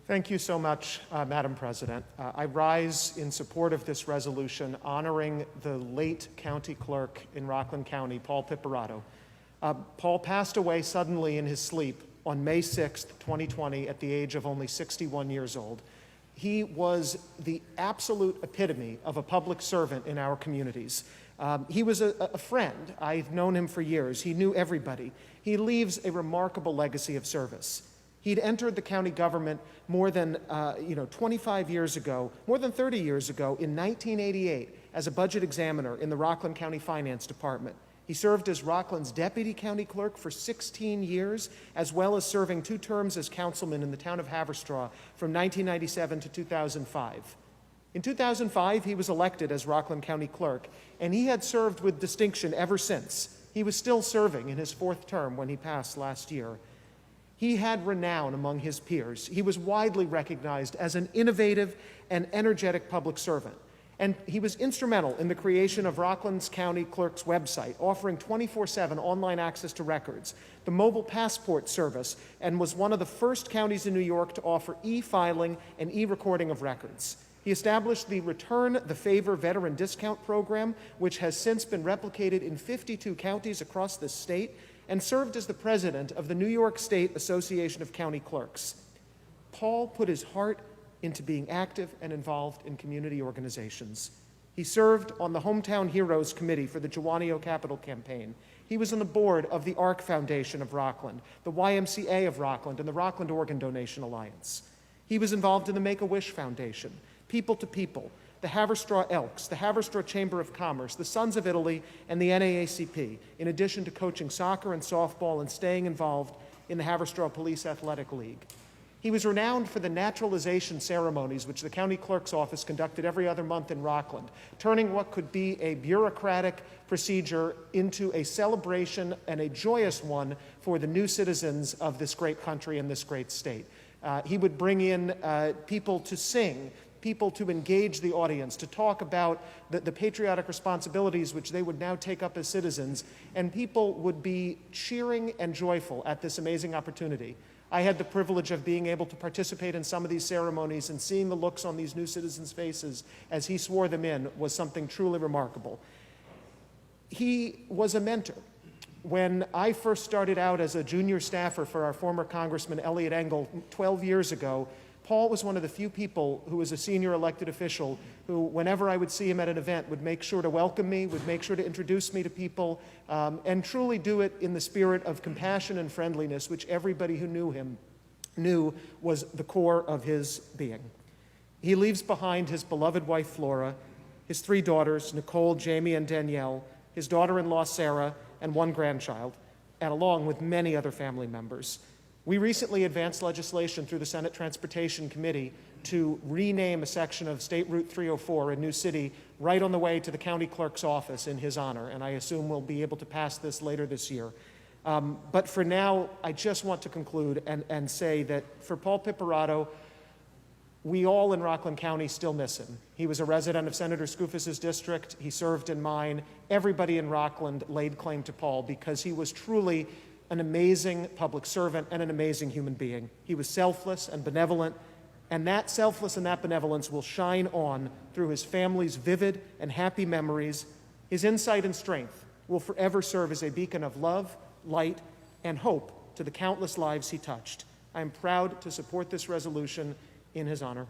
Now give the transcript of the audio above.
Thank you so much, Madam President. I rise in support of this resolution honoring the late county clerk in Rockland County, Paul Piperato. Paul passed away suddenly in his sleep on May 6th, 2020, at the age of only 61 years old. He was the absolute epitome of a public servant in our communities. He was a friend. I've known him for years. He knew everybody. He leaves a remarkable legacy of service. He'd entered the county government more than 25 years ago, more than 30 years ago, in 1988 as a budget examiner in the Rockland County Finance Department. He served as Rockland's deputy county clerk for 16 years, as well as serving 2 terms as councilman in the town of Haverstraw from 1997 to 2005. In 2005, he was elected as Rockland County clerk, and he had served with distinction ever since. He was still serving in his 4th term when he passed last year. He had renown among his peers. He was widely recognized as an innovative and energetic public servant. And he was instrumental in the creation of Rockland County Clerk's website, offering 24/7 online access to records, the mobile passport service, and was one of the first counties in New York to offer e-filing and e-recording of records. He established the Return the Favor Veteran Discount Program, which has since been replicated in 52 counties across the state, and served as the president of the New York State Association of County Clerks. Paul put his heart into being active and involved in community organizations. He served on the Hometown Heroes Committee for the Juanio Capital Campaign. He was on the board of the ARC Foundation of Rockland, the YMCA of Rockland, and the Rockland Organ Donation Alliance. He was involved in the Make-A-Wish Foundation, People to People, the Haverstraw Elks, the Haverstraw Chamber of Commerce, the Sons of Italy, and the NAACP, in addition to coaching soccer and softball and staying involved in the Haverstraw Police Athletic League. He was renowned for the naturalization ceremonies which the county clerk's office conducted every other month in Rockland, turning what could be a bureaucratic procedure into a celebration and a joyous one for the new citizens of this great country and this great state. He would bring in people to sing, people to engage the audience, to talk about the patriotic responsibilities which they would now take up as citizens, and people would be cheering and joyful at this amazing opportunity. I had the privilege of being able to participate in some of these ceremonies, and seeing the looks on these new citizens' faces as he swore them in was something truly remarkable. He was a mentor. When I first started out as a junior staffer for our former Congressman Elliot Engel 12 years ago, Paul was one of the few people who was a senior elected official who, whenever I would see him at an event, would make sure to welcome me, would make sure to introduce me to people, and truly do it in the spirit of compassion and friendliness, which everybody who knew him knew was the core of his being. He leaves behind his beloved wife, Flora, his 3 daughters, Nicole, Jamie, and Danielle, his daughter-in-law, Sarah, and 1 grandchild, and along with many other family members. We recently advanced legislation through the Senate Transportation Committee to rename a section of State Route 304 in New City right on the way to the county clerk's office in his honor, and I assume we'll be able to pass this later this year. But for now, I just want to conclude and say that for Paul Piperato, we all in Rockland County still miss him. He was a resident of Senator Skoufis's district. He served in mine. Everybody in Rockland laid claim to Paul because he was truly an amazing public servant and an amazing human being. He was selfless and benevolent, and that selfless and that benevolence will shine on through his family's vivid and happy memories. His insight and strength will forever serve as a beacon of love, light, and hope to the countless lives he touched. I am proud to support this resolution in his honor.